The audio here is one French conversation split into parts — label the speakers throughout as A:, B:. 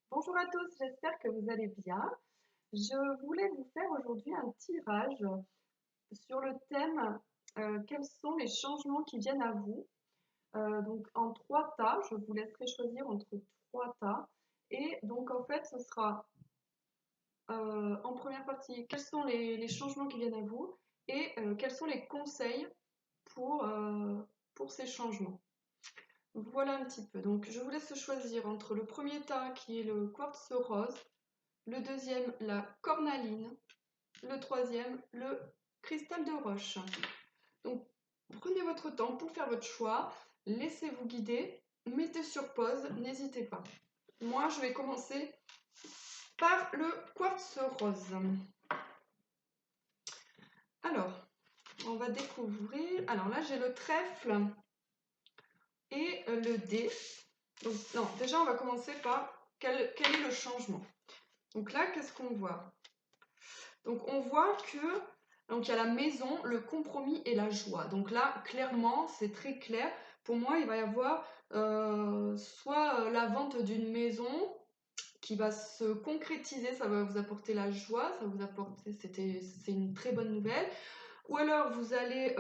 A: Bonjour à tous, j'espère que vous allez bien. Je voulais vous faire aujourd'hui un tirage sur le thème quels sont les changements qui viennent à vous. Donc en trois tas, je vous laisserai choisir entre trois tas. Et donc en fait, ce sera en première partie quels sont les changements qui viennent à vous et quels sont les conseils pour ces changements. Voilà un petit peu. Donc je vous laisse choisir entre le premier tas qui est le quartz rose, le deuxième, la cornaline, le troisième, le cristal de roche. Donc, prenez votre temps pour faire votre choix, laissez-vous guider, mettez sur pause, n'hésitez pas. Moi, je vais commencer par le quartz rose. Alors, on va découvrir. Alors là, j'ai le trèfle et le dé. Donc, non, déjà, on va commencer par quel est le changement. Donc là, qu'est-ce qu'on voit? Donc on voit que il y a la maison, le compromis et la joie. Donc là, clairement, c'est très clair. Pour moi, il va y avoir soit la vente d'une maison qui va se concrétiser, ça va vous apporter la joie, ça vous apporter, c'est une très bonne nouvelle. Ou alors vous allez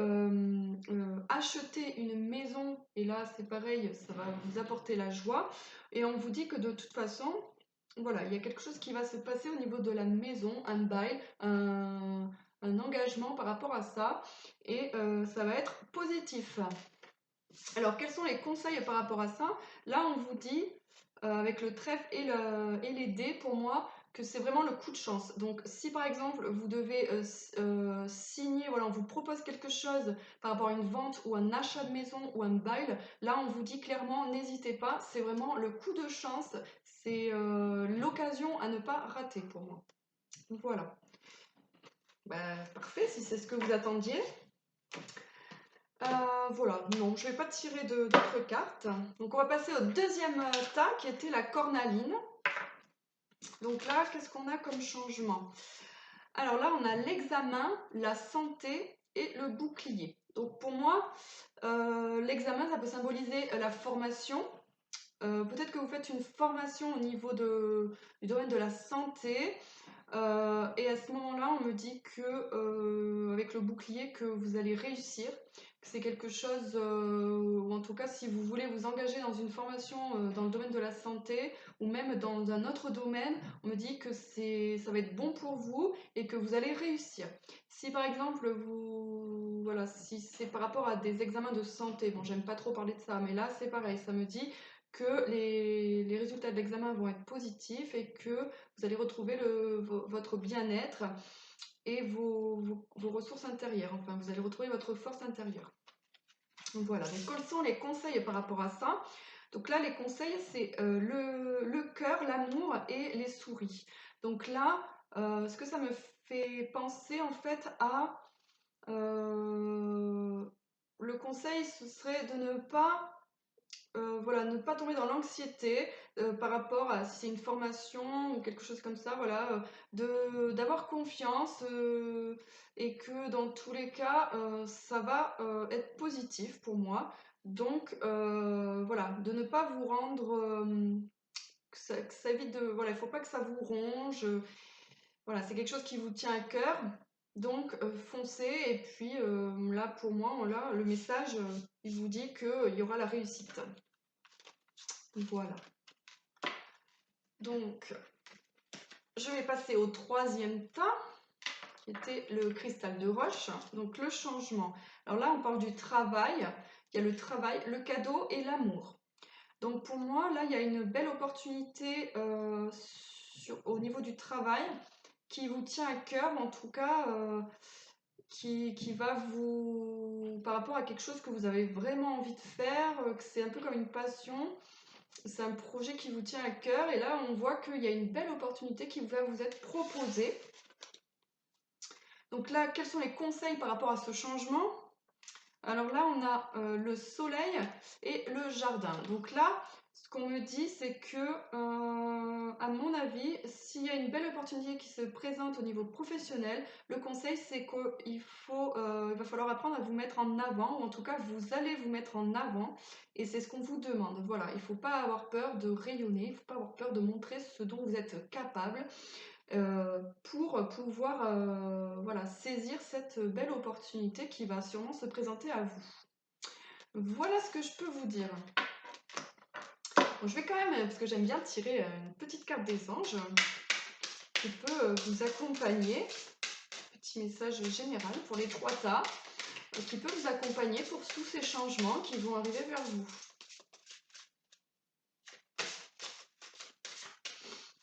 A: acheter une maison et là c'est pareil, ça va vous apporter la joie. Et on vous dit que de toute façon, voilà, il y a quelque chose qui va se passer au niveau de la maison, un bail, un engagement par rapport à ça, et ça va être positif. Alors, quels sont les conseils par rapport à ça? Là, on vous dit, avec le trèfle et les dés, pour moi, que c'est vraiment le coup de chance. Donc, si par exemple, vous devez signer, voilà, on vous propose quelque chose par rapport à une vente ou un achat de maison ou un bail, là, on vous dit clairement, n'hésitez pas, c'est vraiment le coup de chance, c'est l'occasion à ne pas rater pour moi. Voilà. Ben, parfait, si c'est ce que vous attendiez. Voilà, non, je ne vais pas tirer d'autres cartes. Donc on va passer au deuxième tas qui était la cornaline. Donc là, qu'est-ce qu'on a comme changement? Alors là, on a l'examen, la santé et le bouclier. Donc pour moi, l'examen, ça peut symboliser la formation. Peut-être que vous faites une formation au niveau du domaine de la santé. Et à ce moment-là, on me dit que avec le bouclier, que vous allez réussir, que c'est quelque chose, ou en tout cas, si vous voulez vous engager dans une formation dans le domaine de la santé ou même dans un autre domaine, on me dit que ça va être bon pour vous et que vous allez réussir. Si par exemple voilà, si c'est par rapport à des examens de santé, bon, j'aime pas trop parler de ça, mais là c'est pareil, ça me dit que les résultats de l'examen vont être positifs et que vous allez retrouver votre bien-être et vos ressources intérieures. Enfin, vous allez retrouver votre force intérieure. Voilà, donc quels sont les conseils par rapport à ça? Donc là, les conseils, c'est le cœur, l'amour et les souris. Donc là, ce que ça me fait penser en fait à... le conseil, ce serait de ne pas voilà, ne pas tomber dans l'anxiété par rapport à si c'est une formation ou quelque chose comme ça, voilà, d'avoir confiance et que dans tous les cas, ça va être positif pour moi. Donc voilà, de ne pas vous rendre, que ça évite de, voilà, il ne faut pas que ça vous ronge. Voilà, c'est quelque chose qui vous tient à cœur. Donc foncez et puis là pour moi, là, le message, il vous dit qu'il y aura la réussite. Voilà. Donc, je vais passer au troisième tas, qui était le cristal de roche. Donc, le changement. Alors là, on parle du travail. Il y a le travail, le cadeau et l'amour. Donc, pour moi, là, il y a une belle opportunité au niveau du travail qui vous tient à cœur, en tout cas, qui va vous... par rapport à quelque chose que vous avez vraiment envie de faire, que c'est un peu comme une passion. C'est un projet qui vous tient à cœur et là on voit qu'il y a une belle opportunité qui va vous être proposée. Donc là, quels sont les conseils par rapport à ce changement? Alors là, on a le soleil et le jardin. Donc là, Ce qu'on me dit, c'est que, à mon avis, s'il y a une belle opportunité qui se présente au niveau professionnel, le conseil, c'est qu'il va falloir apprendre à vous mettre en avant, ou en tout cas, vous allez vous mettre en avant, et c'est ce qu'on vous demande. Voilà, il ne faut pas avoir peur de rayonner, il ne faut pas avoir peur de montrer ce dont vous êtes capable pour pouvoir voilà, saisir cette belle opportunité qui va sûrement se présenter à vous. Voilà ce que je peux vous dire. Bon, je vais quand même, parce que j'aime bien tirer une petite carte des anges qui peut vous accompagner. Petit message général pour les 3 tas, qui peut vous accompagner pour tous ces changements qui vont arriver vers vous.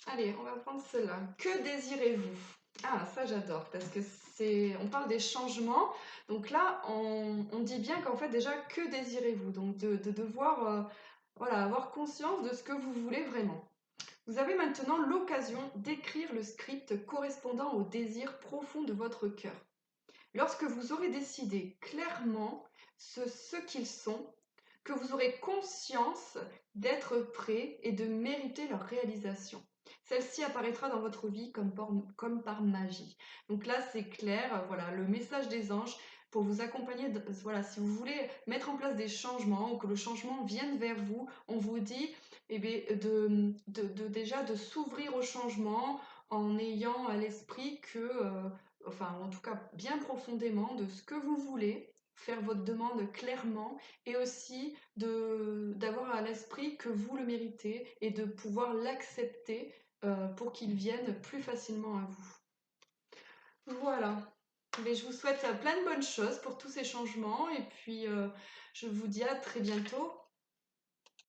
A: Allez, on va prendre celle-là. Que désirez-vous? Ah, ça j'adore, parce que on parle des changements. Donc là, on dit bien qu'en fait déjà, que désirez-vous? Donc de devoir voilà, avoir conscience de ce que vous voulez vraiment. Vous avez maintenant l'occasion d'écrire le script correspondant au désir profond de votre cœur. Lorsque vous aurez décidé clairement ce qu'ils sont, que vous aurez conscience d'être prêt et de mériter leur réalisation. Celle-ci apparaîtra dans votre vie comme par magie. Donc là, c'est clair, voilà, le message des anges pour vous accompagner. Voilà, si vous voulez mettre en place des changements ou que le changement vienne vers vous, on vous dit eh bien, déjà de s'ouvrir au changement en ayant à l'esprit que, enfin en tout cas bien profondément, de ce que vous voulez, faire votre demande clairement et aussi d'avoir à l'esprit que vous le méritez et de pouvoir l'accepter pour qu'il vienne plus facilement à vous. Voilà. Mais je vous souhaite plein de bonnes choses pour tous ces changements et puis je vous dis à très bientôt.